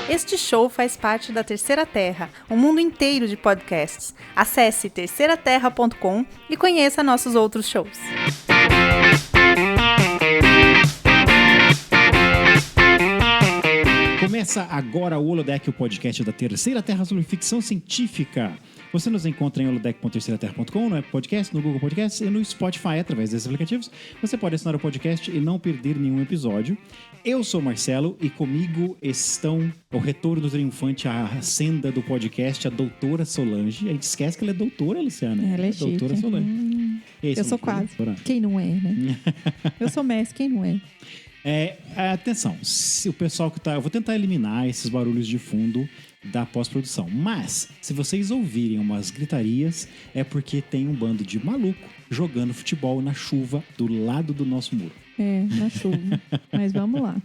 Este show faz parte da Terceira Terra, um mundo inteiro de podcasts. Acesse terceiraterra.com e conheça nossos outros shows. Começa agora o Holodeck, o podcast da Terceira Terra sobre ficção científica. Você nos encontra em holodeck.terceiraterra.com, no Podcast, no Google Podcast e no Spotify, através desses aplicativos. Você pode assinar o podcast e não perder nenhum episódio. Eu sou o Marcelo e comigo estão o retorno triunfante, a senda do podcast, a doutora Solange. A gente esquece que ela é doutora, Luciana. Ela é chique. Doutora Solange. Eu sou quase. Quem não é, né? Eu sou mestre, quem não é? Atenção, se o pessoal que tá... Eu vou tentar eliminar esses barulhos de fundo da pós-produção. Mas, se vocês ouvirem umas gritarias, é porque tem um bando de maluco jogando futebol na chuva do lado do nosso muro. Na chuva. Mas vamos lá.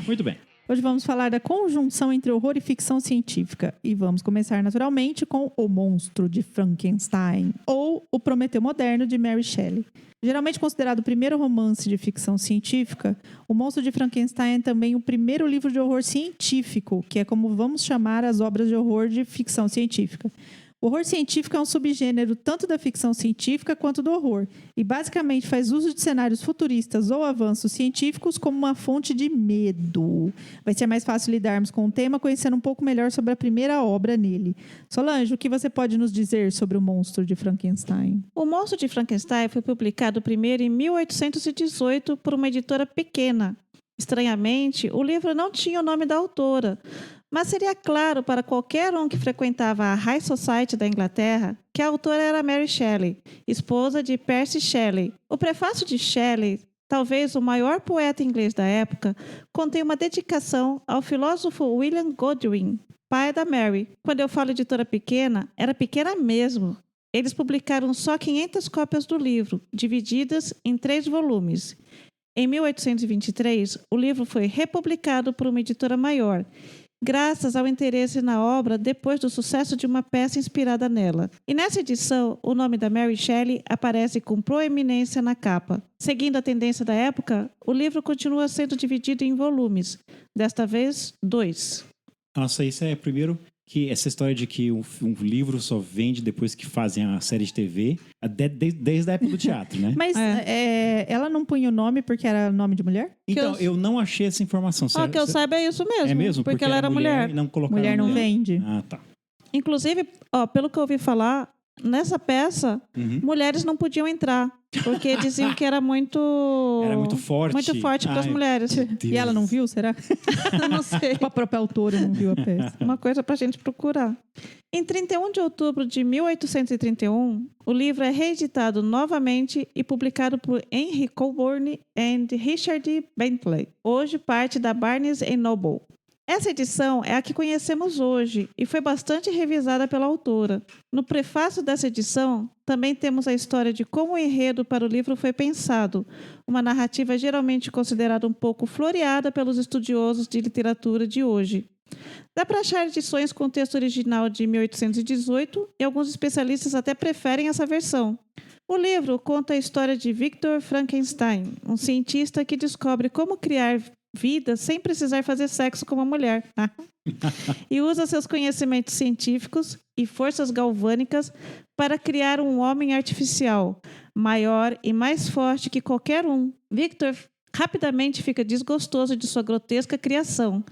Muito bem. Hoje vamos falar da conjunção entre horror e ficção científica. E vamos começar naturalmente com O Monstro de Frankenstein, ou O Prometeu Moderno, de Mary Shelley. Geralmente considerado o primeiro romance de ficção científica, O Monstro de Frankenstein é também o primeiro livro de horror científico, que é como vamos chamar as obras de horror de ficção científica. O horror científico é um subgênero tanto da ficção científica quanto do horror, e basicamente faz uso de cenários futuristas ou avanços científicos como uma fonte de medo. Vai ser mais fácil lidarmos com o tema conhecendo um pouco melhor sobre a primeira obra nele. Solange, o que você pode nos dizer sobre O Monstro de Frankenstein? O Monstro de Frankenstein foi publicado primeiro em 1818 por uma editora pequena. Estranhamente, o livro não tinha o nome da autora, mas seria claro para qualquer um que frequentava a High Society da Inglaterra que a autora era Mary Shelley, esposa de Percy Shelley. O prefácio de Shelley, talvez o maior poeta inglês da época, contém uma dedicação ao filósofo William Godwin, pai da Mary. Quando eu falo editora pequena, era pequena mesmo. Eles publicaram só 500 cópias do livro, divididas em 3 volumes. Em 1823, o livro foi republicado por uma editora maior, graças ao interesse na obra depois do sucesso de uma peça inspirada nela. E nessa edição, o nome da Mary Shelley aparece com proeminência na capa. Seguindo a tendência da época, o livro continua sendo dividido em volumes, desta vez 2. Nossa, isso é primeiro que essa história de que um livro só vende depois que fazem a série de TV, desde a época do teatro, né? Mas ela não punha o nome porque era nome de mulher? Então, eu não achei essa informação. Que eu saiba é isso mesmo. É mesmo? Porque ela era mulher. E não colocaram Mulher não vende. Ah, tá. Inclusive, pelo que eu ouvi falar, nessa peça, mulheres não podiam entrar. Porque diziam que era muito... Era muito forte. Muito forte para as mulheres. E ela não viu, será? Não sei. A própria autora não viu a peça. Uma coisa para a gente procurar. Em 31 de outubro de 1831, o livro é reeditado novamente e publicado por Henry Colburn e Richard Bentley. Hoje parte da Barnes & Noble. Essa edição é a que conhecemos hoje e foi bastante revisada pela autora. No prefácio dessa edição, também temos a história de como o enredo para o livro foi pensado, uma narrativa geralmente considerada um pouco floreada pelos estudiosos de literatura de hoje. Dá para achar edições com texto original de 1818 e alguns especialistas até preferem essa versão. O livro conta a história de Victor Frankenstein, um cientista que descobre como criar vida sem precisar fazer sexo com uma mulher. E usa seus conhecimentos científicos e forças galvânicas para criar um homem artificial, maior e mais forte que qualquer um. Victor rapidamente fica desgostoso de sua grotesca criação,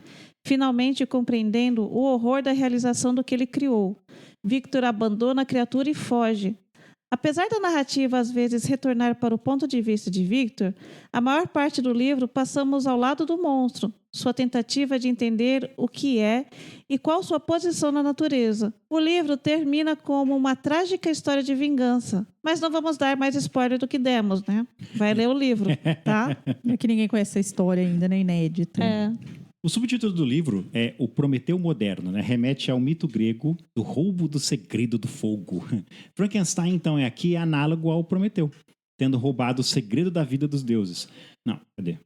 finalmente compreendendo o horror da realização do que ele criou. Victor abandona a criatura e foge. Apesar da narrativa às vezes retornar para o ponto de vista de Victor, a maior parte do livro passamos ao lado do monstro, sua tentativa de entender o que é e qual sua posição na natureza. O livro termina como uma trágica história de vingança, mas não vamos dar mais spoiler do que demos, né? Vai ler o livro, tá? É que ninguém conhece essa história ainda, né? Inédita. O subtítulo do livro é O Prometeu Moderno, né? Remete ao mito grego do roubo do segredo do fogo. Frankenstein, então, aqui análogo ao Prometeu, tendo roubado o segredo da vida dos deuses. Não, cadê?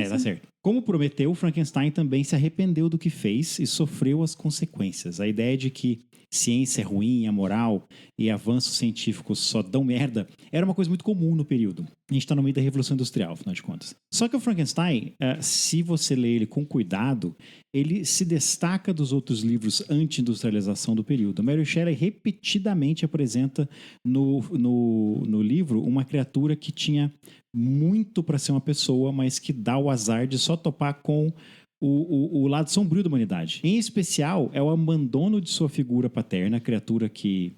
Tá certo. Como prometeu, Frankenstein também se arrependeu do que fez e sofreu as consequências. A ideia de que ciência é ruim, amoral e avanços científicos só dão merda era uma coisa muito comum no período. A gente está no meio da Revolução Industrial, afinal de contas. Só que o Frankenstein, se você lê ele com cuidado, ele se destaca dos outros livros anti-industrialização do período. Mary Shelley repetidamente apresenta no livro uma criatura que tinha muito para ser uma pessoa, mas que dá o azar de só topar com o lado sombrio da humanidade. Em especial, é o abandono de sua figura paterna, a criatura que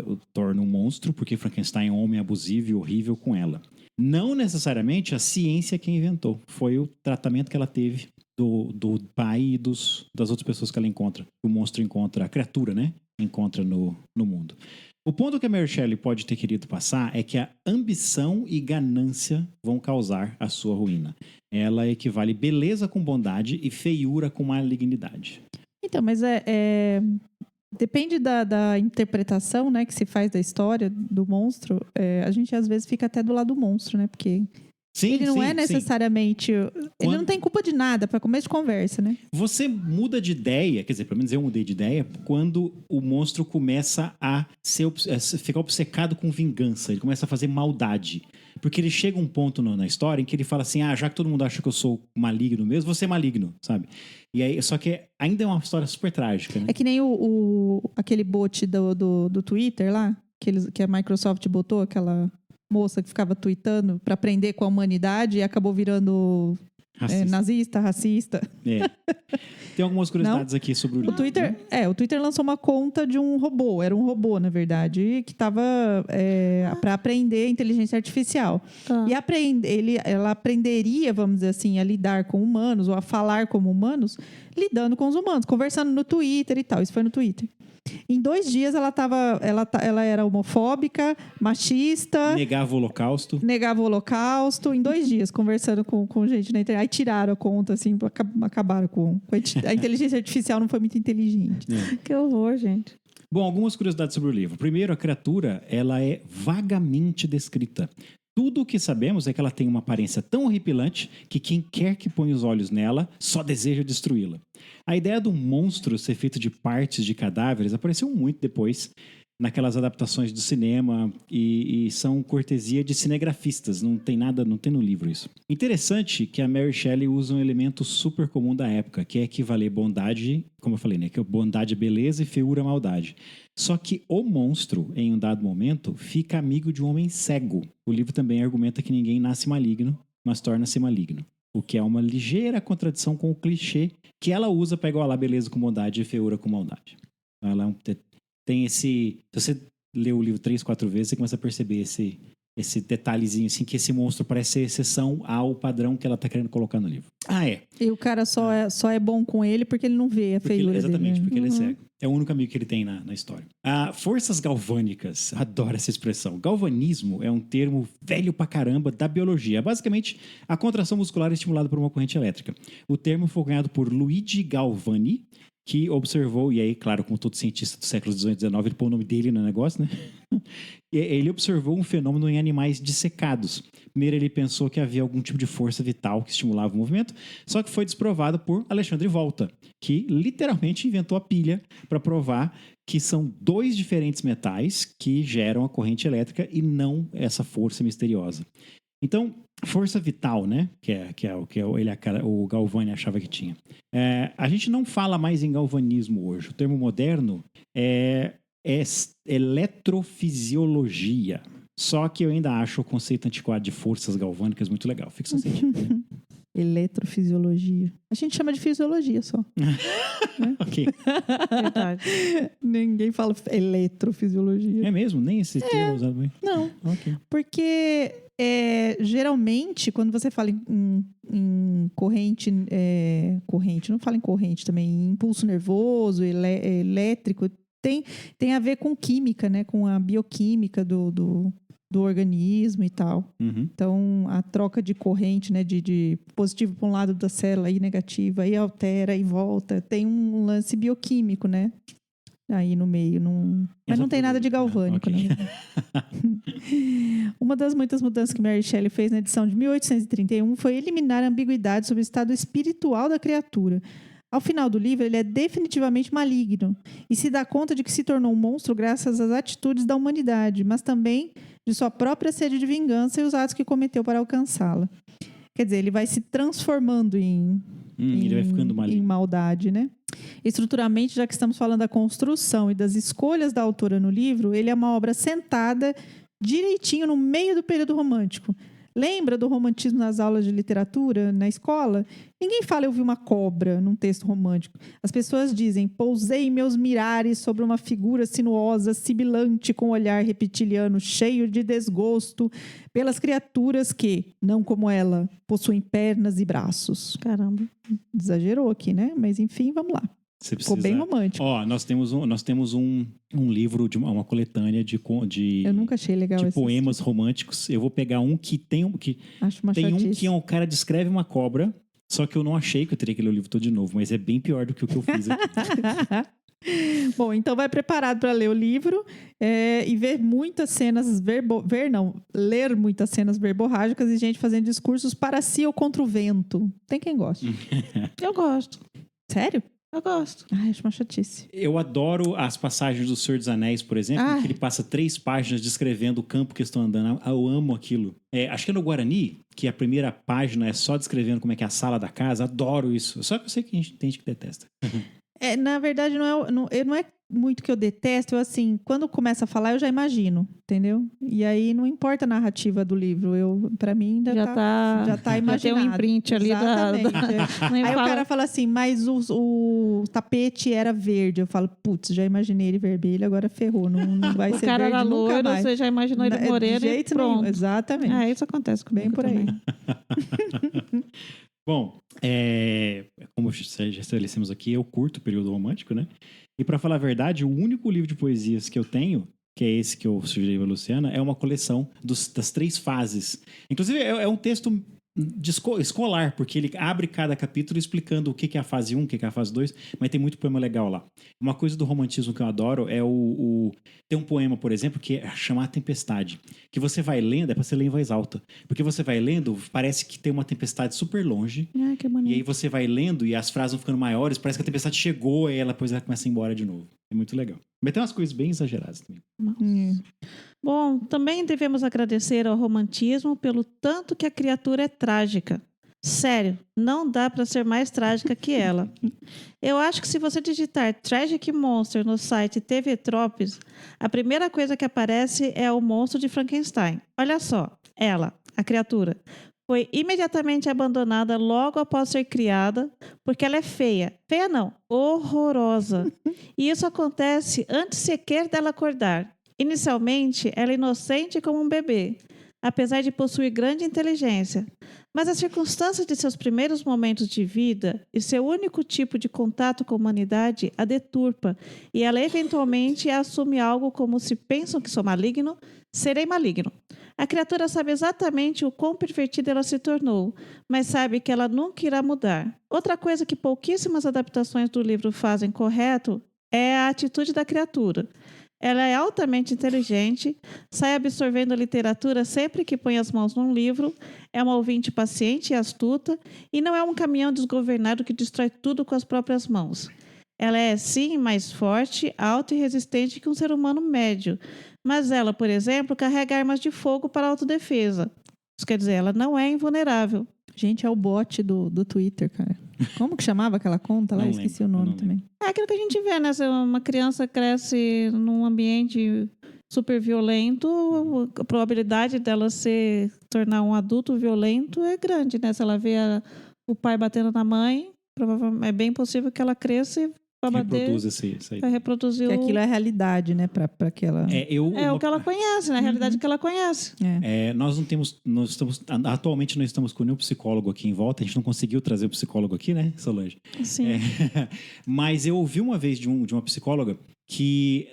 o torna um monstro, porque Frankenstein é um homem abusivo e horrível com ela. Não necessariamente a ciência que inventou. Foi o tratamento que ela teve do pai e das outras pessoas que ela encontra. O monstro encontra, a criatura, né? Encontra no mundo. O ponto que a Mary Shelley pode ter querido passar é que a ambição e ganância vão causar a sua ruína. Ela equivale beleza com bondade e feiura com malignidade. Então, mas depende da interpretação, né, que se faz da história do monstro. A gente às vezes fica até do lado do monstro, né? Porque ele não é necessariamente... Ele não tem culpa de nada, para começo de conversa, né? Você muda de ideia, quer dizer, pelo menos eu mudei de ideia, quando o monstro começa a ficar obcecado com vingança. Ele começa a fazer maldade. Porque ele chega a um ponto na história em que ele fala assim, já que todo mundo acha que eu sou maligno mesmo, vou ser maligno, sabe? E aí, só que ainda é uma história super trágica, né? É que nem aquele bot do Twitter lá, que a Microsoft botou, aquela moça que ficava tweetando para aprender com a humanidade e acabou virando nazista, racista. Tem algumas curiosidades aqui sobre o livro. O Twitter lançou uma conta de um robô. Era um robô, na verdade, que estava para aprender inteligência artificial. Tá. E ela aprenderia, vamos dizer assim, a lidar com humanos ou a falar como humanos, lidando com os humanos, conversando no Twitter e tal. Isso foi no Twitter. Em 2 dias ela era homofóbica, machista. Negava o Holocausto. Em 2 dias, conversando com gente na internet. Aí tiraram a conta, assim, acabaram com a inteligência artificial não foi muito inteligente. Que horror, gente. Bom, algumas curiosidades sobre o livro. Primeiro, a criatura, ela é vagamente descrita. Tudo o que sabemos é que ela tem uma aparência tão horripilante que quem quer que ponha os olhos nela só deseja destruí-la. A ideia do monstro ser feito de partes de cadáveres apareceu muito depois naquelas adaptações do cinema e são cortesia de cinegrafistas. Não tem no livro isso. Interessante que a Mary Shelley usa um elemento super comum da época, que é equivaler bondade, como eu falei, né? Que bondade é beleza e feiura é maldade. Só que o monstro, em um dado momento, fica amigo de um homem cego. O livro também argumenta que ninguém nasce maligno, mas torna-se maligno. O que é uma ligeira contradição com o clichê que ela usa para igualar beleza com bondade e feiura com maldade. Ela tem esse... Se você lê o livro 3, 4 vezes, você começa a perceber esse detalhezinho, assim, que esse monstro parece ser exceção ao padrão que ela está querendo colocar no livro. E o cara só é bom com ele porque ele não vê a feiura dele. Exatamente, porque ele é cego. É o único amigo que ele tem na história. Forças galvânicas. Adoro essa expressão. Galvanismo é um termo velho pra caramba da biologia. É basicamente a contração muscular estimulada por uma corrente elétrica. O termo foi cunhado por Luigi Galvani, que observou, e aí, claro, como todo cientista do século XVIII e XIX, ele pôs o nome dele no negócio, né? Ele observou um fenômeno em animais dissecados. Primeiro, ele pensou que havia algum tipo de força vital que estimulava o movimento, só que foi desprovado por Alexandre Volta, que literalmente inventou a pilha para provar que são 2 diferentes metais que geram a corrente elétrica e não essa força misteriosa. Então, força vital, né? Que é o que o Galvani achava que tinha. A gente não fala mais em galvanismo hoje. O termo moderno é eletrofisiologia. Só que eu ainda acho o conceito antiquado de forças galvânicas muito legal. Ficção científica, né? Eletrofisiologia. A gente chama de fisiologia só. Né? Ok. Verdade. Ninguém fala eletrofisiologia. É mesmo? Nem esse termo usado bem? Não. Ok. Porque geralmente, quando você fala em corrente, não fala em corrente também, em impulso nervoso, elétrico, tem a ver com química, né? Com a bioquímica do organismo e tal. Uhum. Então, a troca de corrente, né? De positivo para um lado da célula e negativa, aí altera e volta. Tem um lance bioquímico, né? aí no meio. Mas não tem nada de galvânico, Ok. né? Uma das muitas mudanças que Mary Shelley fez na edição de 1831 foi eliminar a ambiguidade sobre o estado espiritual da criatura. Ao final do livro, ele é definitivamente maligno e se dá conta de que se tornou um monstro graças às atitudes da humanidade, mas também de sua própria sede de vingança e os atos que cometeu para alcançá-la. Quer dizer, ele vai se transformando Ele vai ficando em maligno. maldade, né? Estruturalmente, já que estamos falando da construção e das escolhas da autora no livro, ele é uma obra sentada direitinho no meio do período romântico. Lembra do romantismo nas aulas de literatura, na escola? Ninguém fala eu vi uma cobra num texto romântico. As pessoas dizem, pousei meus mirares sobre uma figura sinuosa, sibilante, com olhar reptiliano, cheio de desgosto pelas criaturas que, não como ela, possuem pernas e braços. Caramba. Exagerou aqui, né? Mas enfim, vamos lá. Você Ficou precisa... bem romântico. Ó, nós temos um livro, uma coletânea de Eu nunca achei legal de esse. poemas românticos. Eu vou pegar um que tem Acho uma tem um chatice. que o cara descreve uma cobra, só que eu não achei que eu teria que ler o livro todo de novo, mas é bem pior do que o que eu fiz aqui. Bom, então vai preparado para ler o livro e ver muitas cenas ler muitas cenas verborrágicas e gente fazendo discursos para si ou contra o vento. Tem quem goste. Eu gosto. Sério? Eu gosto. Ai, acho uma chatice. Eu adoro as passagens do Senhor dos Anéis, por exemplo, Ah. que ele passa 3 páginas descrevendo o campo que estão andando. Eu amo aquilo. Acho que é no Guarani, que a primeira página é só descrevendo como é que é a sala da casa. Adoro isso. Só que eu sei que tem gente que detesta. Na verdade, não é muito que eu detesto. Assim, quando começa a falar, eu já imagino, entendeu? E aí não importa a narrativa do livro. Para mim ainda Já tá já tá já tem imaginado. um imprint ali Exatamente. Nem Aí o fala- cara fala assim, mas o tapete era verde. Eu falo, putz, já imaginei ele vermelho, agora ferrou. Não vai O ser cara verde era nunca loiro, mais. você já imaginou ele De moreno e jeito nenhum. pronto. Exatamente. Isso acontece comigo Bem por aí. também. Bom, como já estabelecemos aqui, eu curto o período romântico, né? E pra falar a verdade, o único livro de poesias que eu tenho, que é esse que eu sugeri pra Luciana, é uma coleção das 3 fases. Inclusive, é um texto escolar, porque ele abre cada capítulo explicando o que é a fase 1, o que é a fase 2, mas tem muito poema legal lá. Uma coisa do romantismo que eu adoro é tem um poema, por exemplo, que é chamar Tempestade, que você vai lendo, é pra você ler em voz alta, porque você vai lendo, parece que tem uma tempestade super longe, Ai, que e bonito. aí você vai lendo e as frases vão ficando maiores, parece que a tempestade chegou e depois ela começa a ir embora de novo. É muito legal. Mas tem umas coisas bem exageradas também. Bom, também devemos agradecer ao romantismo pelo tanto que a criatura é trágica. Sério, não dá para ser mais trágica que ela. Eu acho que se você digitar Tragic Monster no site TV Tropes, a primeira coisa que aparece é o monstro de Frankenstein. Olha só, ela, a criatura, foi imediatamente abandonada logo após ser criada, porque ela é feia. Feia não, horrorosa. E isso acontece antes sequer dela acordar. Inicialmente, ela é inocente como um bebê, apesar de possuir grande inteligência. Mas as circunstâncias de seus primeiros momentos de vida e seu único tipo de contato com a humanidade a deturpa, e ela eventualmente assume algo como se pensam que sou maligno, serei maligno. A criatura sabe exatamente o quão pervertida ela se tornou, mas sabe que ela nunca irá mudar. Outra coisa que pouquíssimas adaptações do livro fazem correto é a atitude da criatura. Ela é altamente inteligente, sai absorvendo a literatura sempre que põe as mãos num livro, é uma ouvinte paciente e astuta, e não é um caminhão desgovernado que destrói tudo com as próprias mãos. Ela é, sim, mais forte, alta e resistente que um ser humano médio, mas ela, por exemplo, carrega armas de fogo para autodefesa. Isso quer dizer, ela não é invulnerável. Gente, é o bot do Twitter, cara. Como que chamava aquela conta lá? Não Esqueci lembro, o eu nome não também. É aquilo que a gente vê, né? Se uma criança cresce num ambiente super violento, a probabilidade dela se tornar um adulto violento é grande, né? Se ela vê o pai batendo na mãe, provavelmente é bem possível que ela cresça e vai bater, Reproduz isso aí. vai reproduzir Que aquilo é a realidade, né? Pra aquela... o que ela conhece, né? A realidade que ela conhece. Atualmente não estamos com nenhum psicólogo aqui em volta, a gente não conseguiu trazer o psicólogo aqui, né, Solange? Sim. Mas eu ouvi uma vez de uma psicóloga que,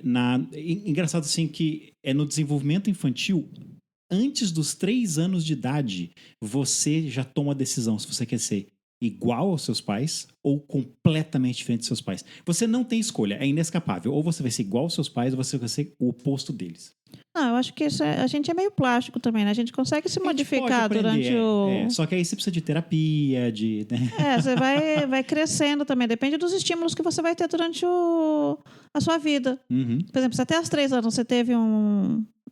engraçado assim, que no desenvolvimento infantil, antes dos 3 anos de idade, você já toma a decisão se você quer ser igual aos seus pais ou completamente diferente dos seus pais. Você não tem escolha, é inescapável. Ou você vai ser igual aos seus pais ou você vai ser o oposto deles. Não, eu acho que a gente é meio plástico também, né? A gente consegue se modificar durante o... Só que aí você precisa de terapia, né? Você vai crescendo também. Depende dos estímulos que você vai ter durante a sua vida. Uhum. Por exemplo, se até os 3 anos você teve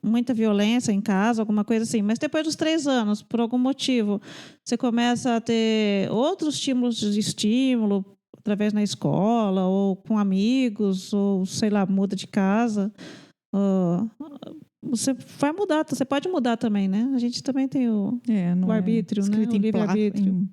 muita violência em casa, alguma coisa assim, mas depois dos 3 anos, por algum motivo, você começa a ter outros estímulos de estímulo, através na escola, ou com amigos, ou, sei lá, muda de casa... Você vai mudar, você pode mudar também, né? A gente também tem o arbítrio, né? O livre-arbítrio.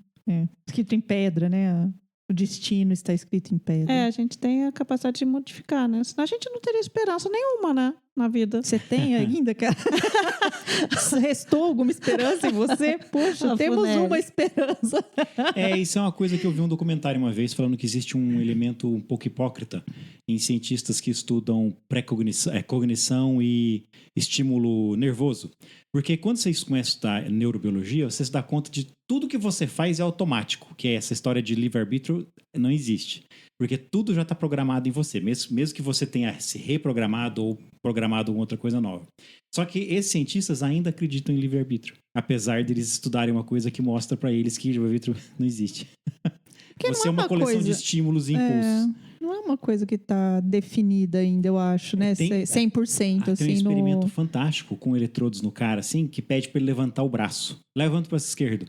Escrito em pedra, né? O destino está escrito em pedra. A gente tem a capacidade de modificar, né? Senão a gente não teria esperança nenhuma, né? Na vida. Você tem ainda, cara? Restou alguma esperança em você? Poxa, temos uma esperança. Isso é uma coisa que eu vi um documentário uma vez falando que existe um elemento um pouco hipócrita em cientistas que estudam cognição e estímulo nervoso. Porque quando vocês começam a estudar neurobiologia, você se dá conta de tudo que você faz é automático, que é essa história de livre-arbítrio não existe. Porque tudo já está programado em você, mesmo que você tenha se reprogramado ou programado com outra coisa nova. Só que esses cientistas ainda acreditam em livre-arbítrio, apesar de eles estudarem uma coisa que mostra para eles que livre-arbítrio não existe. Você é uma coleção de estímulos e impulsos. Não é uma coisa que está definida ainda, eu acho, né? 100%. Tem um experimento fantástico com eletrodos no cara, assim, que pede para ele levantar o braço. Levanta o braço esquerdo.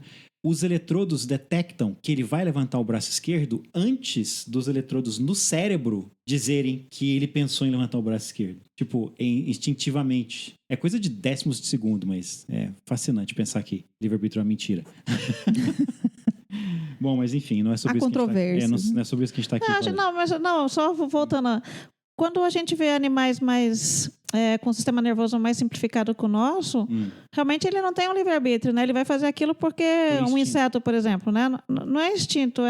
Os eletrodos detectam que ele vai levantar o braço esquerdo antes dos eletrodos no cérebro dizerem que ele pensou em levantar o braço esquerdo. Tipo, instintivamente. É coisa de décimos de segundo, mas é fascinante pensar que livre-arbítrio é uma mentira. Bom, mas enfim, não é sobre isso que a gente não é sobre isso que a gente está aqui. Não, só voltando. Quando a gente vê animais mais com o sistema nervoso mais simplificado que o nosso, realmente ele não tem um livre-arbítrio, né? Ele vai fazer aquilo porque um inseto, por exemplo, né? Não é instinto,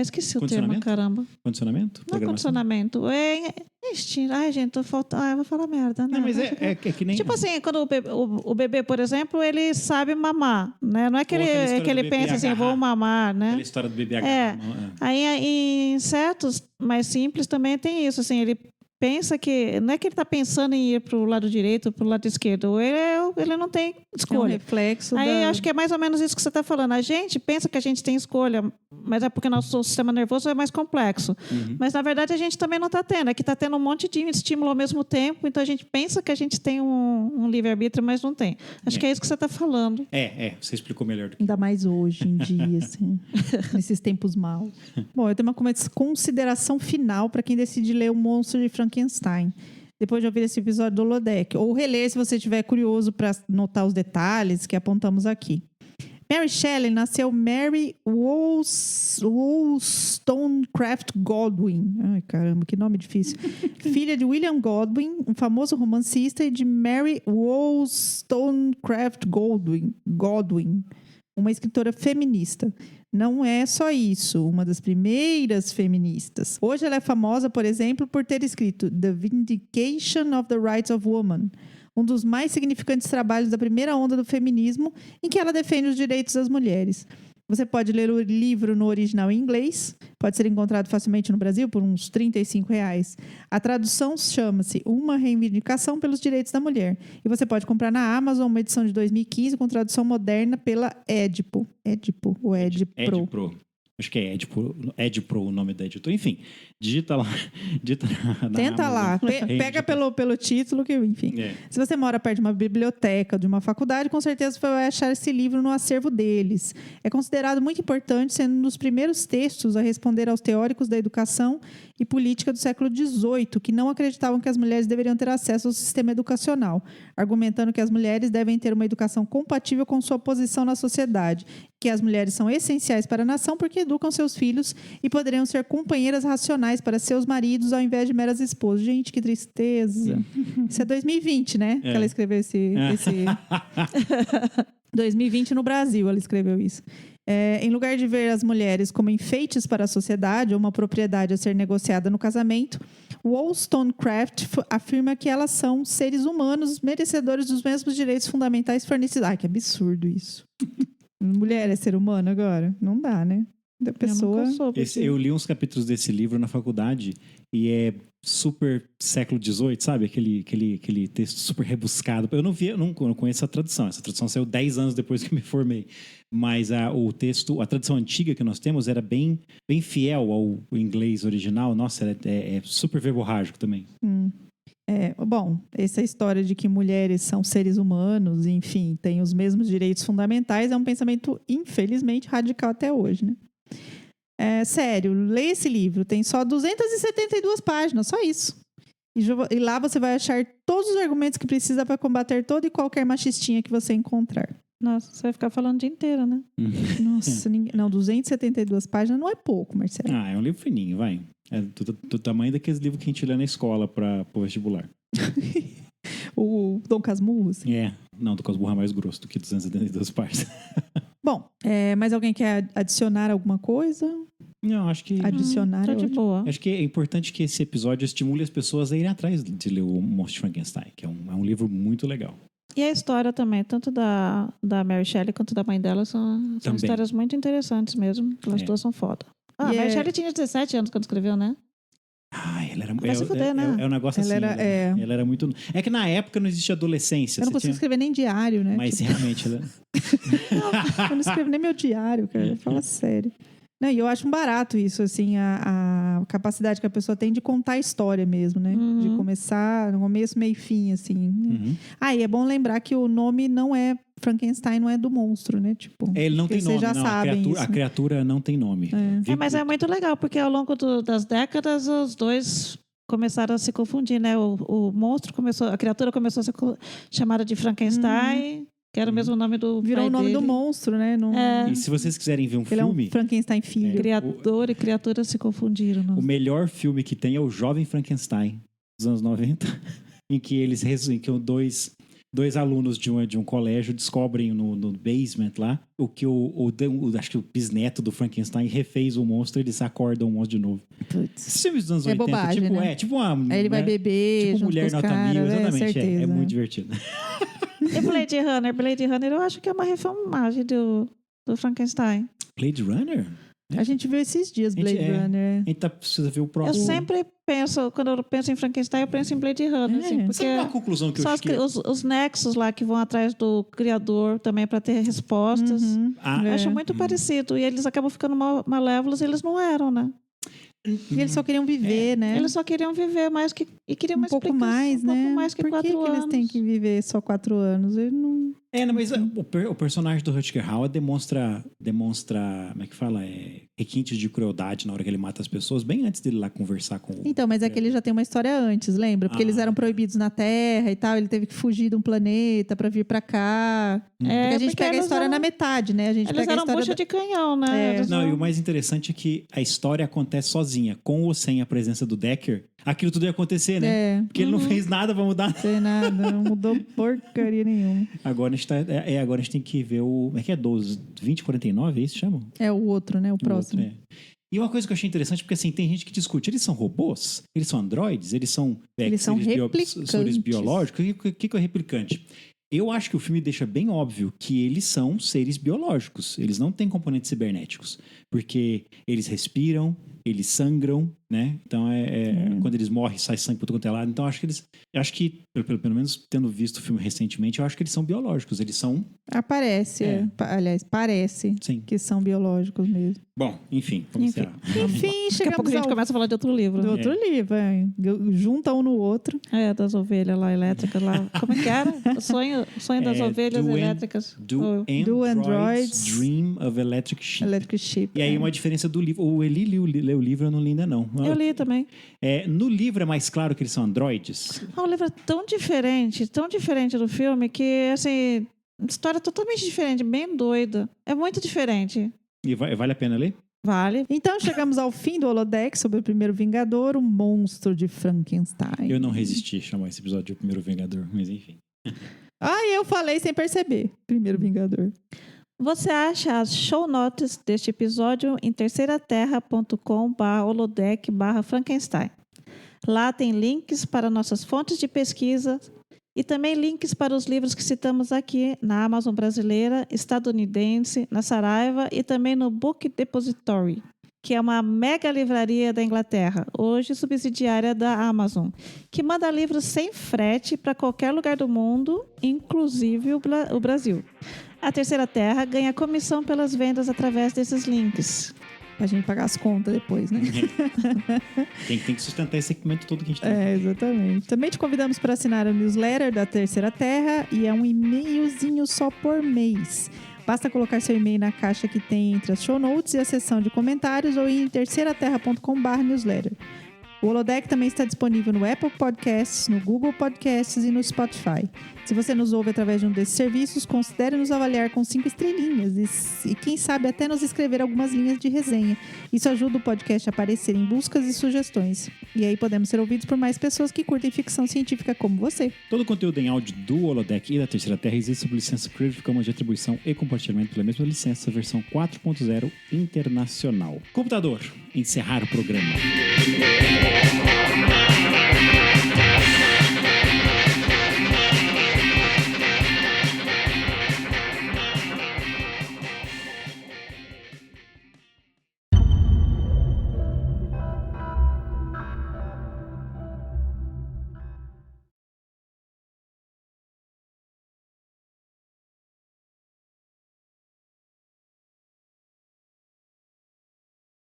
esqueci o termo, caramba. Condicionamento? Não é condicionamento, é instinto. Ai, gente, eu vou falar merda, né? Não, mas é que nem... Tipo assim, quando o bebê, por exemplo, ele sabe mamar, né? Não é que ele pensa assim, vou mamar, né? Aquela história do bebê agarrar. Aí em insetos mais simples também tem isso, assim, ele pensa que... Não é que ele está pensando em ir para o lado direito ou para o lado esquerdo. Ele não tem escolha. É um reflexo Aí acho que é mais ou menos isso que você está falando. A gente pensa que a gente tem escolha, mas é porque nosso sistema nervoso é mais complexo. Mas, na verdade, a gente também não está tendo. É que está tendo um monte de estímulo ao mesmo tempo, então a gente pensa que a gente tem um livre-arbítrio, mas não tem. Acho que é isso que você está falando. Você explicou melhor do que... Ainda mais hoje em dia, assim, nesses tempos maus. Bom, eu tenho uma consideração final para quem decide ler O Monstro de Frankenstein, depois de ouvir esse episódio do Holodeck, ou reler se você estiver curioso para notar os detalhes que apontamos aqui. Mary Shelley nasceu Mary Wollstonecraft Godwin. Ai, caramba, que nome difícil. Filha de William Godwin, um famoso romancista, e de Mary Wollstonecraft Godwin, uma escritora feminista. Não é só isso, uma das primeiras feministas. Hoje ela é famosa, por exemplo, por ter escrito The Vindication of the Rights of Woman, um dos mais significantes trabalhos da primeira onda do feminismo, em que ela defende os direitos das mulheres. Você pode ler o livro no original em inglês, pode ser encontrado facilmente no Brasil por uns R$35. A tradução chama-se Uma Reivindicação pelos Direitos da Mulher. E você pode comprar na Amazon uma edição de 2015 com tradução moderna pela Edipro. Edipro. Acho que é Edipro o nome da editora. Enfim, digita lá. Tenta lá. Pega pelo título, que enfim. Se você mora perto de uma biblioteca, de uma faculdade, com certeza você vai achar esse livro no acervo deles. É considerado muito importante, sendo um dos primeiros textos a responder aos teóricos da educação e política do século XVIII, que não acreditavam que as mulheres deveriam ter acesso ao sistema educacional, argumentando que as mulheres devem ter uma educação compatível com sua posição na sociedade, que as mulheres são essenciais para a nação porque educam seus filhos e poderiam ser companheiras racionais para seus maridos ao invés de meras esposas. Gente, que tristeza. Isso é 2020, né? Que ela escreveu esse... 2020 no Brasil, ela escreveu isso. Em lugar de ver as mulheres como enfeites para a sociedade ou uma propriedade a ser negociada no casamento, Wollstonecraft afirma que elas são seres humanos merecedores dos mesmos direitos fundamentais fornecidos. Ai, que absurdo isso. Mulher é ser humano agora? Não dá, né? Da pessoa... Eu nunca soube. Eu li uns capítulos desse livro na faculdade e é super século XVIII, sabe? Aquele texto super rebuscado. Eu não conheço a tradução. Essa tradução saiu 10 anos depois que me formei. Mas a tradução antiga que nós temos era bem fiel ao inglês original. Nossa, é super verborrágico também. Bom, essa história de que mulheres são seres humanos, enfim, têm os mesmos direitos fundamentais, é um pensamento, infelizmente, radical até hoje, né? Sério, leia esse livro, tem só 272 páginas, só isso. E lá você vai achar todos os argumentos que precisa para combater toda e qualquer machistinha que você encontrar. Nossa, você vai ficar falando o dia inteiro, né? Nossa, não, 272 páginas não é pouco, Marcelo. É um livro fininho, vai. É do tamanho daqueles livros que a gente lê na escola para o vestibular. O Dom Casmurro, assim. Não, do Casmurro é mais grosso do que 272 páginas. Bom, mais alguém quer adicionar alguma coisa? Não, acho que... Adicionar Tá de boa. Acho que é importante que esse episódio estimule as pessoas a irem atrás de ler o Monstro de Frankenstein, que é um livro muito legal. E a história também, tanto da Mary Shelley quanto da mãe dela, são histórias muito interessantes mesmo. As duas são foda. A Mary Shelley tinha 17 anos quando escreveu, né? Ela era... Vai se fuder, né? É um negócio Ela assim, era, né? Ela era muito... É que na época não existia adolescência. Eu não consigo escrever nem diário, né? Mas realmente... Ela... Eu não escrevo nem meu diário, cara. Fala sério. Não, e eu acho um barato isso, assim, a capacidade que a pessoa tem de contar a história mesmo, né? De começar, no começo, meio e fim, assim. E é bom lembrar que o nome não é Frankenstein, não é do monstro, né? Tipo, ele não tem nome, vocês já sabem a criatura não tem nome. Mas é muito legal, porque ao longo das décadas, os dois começaram a se confundir, né? O monstro começou, a criatura começou a ser chamada de Frankenstein... Que era o mesmo nome do Virou pai o nome dele. do monstro, né? E se vocês quiserem ver um Ele filme... é um Frankenstein filho. Criador e criatura se confundiram. O melhor filme que tem é o Jovem Frankenstein, dos anos 90, em que dois alunos de um colégio descobrem no basement lá o que acho que o bisneto do Frankenstein refez o monstro e eles acordam o monstro de novo. Esses filmes dos anos 80, bobagem, tipo, né? tipo uma... Aí ele vai beber tipo junto Mulher com os Nota caras, 1000, exatamente. certeza, É muito divertido. E Blade Runner eu acho que é uma refilmagem do Frankenstein. Blade Runner? A gente viu esses dias Blade Runner. A gente precisa ver o Eu próximo. sempre penso, quando eu penso em Frankenstein, eu penso em Blade Runner. Assim, porque Sabe uma conclusão que eu só acho que... os nexos lá que vão atrás do criador também para ter respostas. Eu acho muito parecido. E eles acabam ficando malévolos e eles não eram, né? E eles só queriam viver, né? Eles só queriam viver mais que... E queriam uma pouco mais, né? Um pouco mais que Por 4 anos. Eles têm que viver só 4 anos? Ele não... Mas o personagem do Rutger Hauer demonstra, como é que fala? Requintes de crueldade na hora que ele mata as pessoas, bem antes dele lá conversar com o... Então, mas é que ele já tem uma história antes, lembra? Porque eles eram proibidos na Terra e tal, ele teve que fugir de um planeta pra vir pra cá. Porque a gente pega a história na metade, né? A gente Eles pega a eram história bucha de canhão, né? Não, e o mais interessante é que a história acontece sozinha, com ou sem a presença do Decker. Aquilo tudo ia acontecer, né? Porque ele não fez nada pra mudar. Não fez nada, não mudou porcaria nenhuma. Agora a gente tem que ver o... Como é que é? 2049, é isso que chamam? É o outro, né? O próximo. Outro, E uma coisa que eu achei interessante, porque assim, tem gente que discute, eles são robôs? Eles são androides? Eles são seres biológicos? O que é replicante? Eu acho que o filme deixa bem óbvio que eles são seres biológicos. Eles não têm componentes cibernéticos. Porque eles respiram, eles sangram, né? Então, quando eles morrem, sai sangue por todo quanto é lado. Então, acho que pelo menos tendo visto o filme recentemente, eu acho que eles são biológicos. Eles são... Parece. Aliás, parece que são biológicos mesmo. Bom, enfim, vamos encerrar. Enfim, Daqui a pouco a gente começa a falar de outro livro. Do outro livro, junta um no outro. Das ovelhas lá, elétricas lá. Como é que era? O sonho das ovelhas elétricas. Do Android's Dream of Electric Sheep. E aí uma diferença do livro. O Eli leu o livro, eu não li ainda não. Eu li também. No livro é mais claro que eles são androides? O livro é tão diferente do filme que, assim, história totalmente diferente, bem doida. É muito diferente. E vale a pena ler? Vale. Então chegamos ao fim do Holodeck sobre o primeiro Vingador, o monstro de Frankenstein. Eu não resisti a chamar esse episódio de O Primeiro Vingador, mas enfim. Eu falei sem perceber. Primeiro Vingador. Você acha as show notes deste episódio em terceiraterra.com/holodeck/Frankenstein. Lá tem links para nossas fontes de pesquisa E também links para os livros que citamos aqui na Amazon brasileira, estadunidense, na Saraiva e também no Book Depository, que é uma mega livraria da Inglaterra, hoje subsidiária da Amazon, que manda livros sem frete para qualquer lugar do mundo, inclusive o Brasil. A Terceira Terra ganha comissão pelas vendas através desses links. Pra gente pagar as contas depois, né? Tem que sustentar esse equipamento todo que a gente tem. Exatamente. Também te convidamos para assinar a newsletter da Terceira Terra e é um e-mailzinho só por mês. Basta colocar seu e-mail na caixa que tem entre as show notes e a seção de comentários ou ir em terceiraterra.com/newsletter. O Holodeck também está disponível no Apple Podcasts, no Google Podcasts e no Spotify. Se você nos ouve através de um desses serviços, considere nos avaliar com 5 estrelinhas e quem sabe até nos escrever algumas linhas de resenha. Isso ajuda o podcast a aparecer em buscas e sugestões. E aí podemos ser ouvidos por mais pessoas que curtem ficção científica como você. Todo o conteúdo em áudio do Holodeck e da Terceira Terra existe sob licença Creative Commons de atribuição e compartilhamento pela mesma licença, versão 4.0 internacional. Computador, encerrar o programa.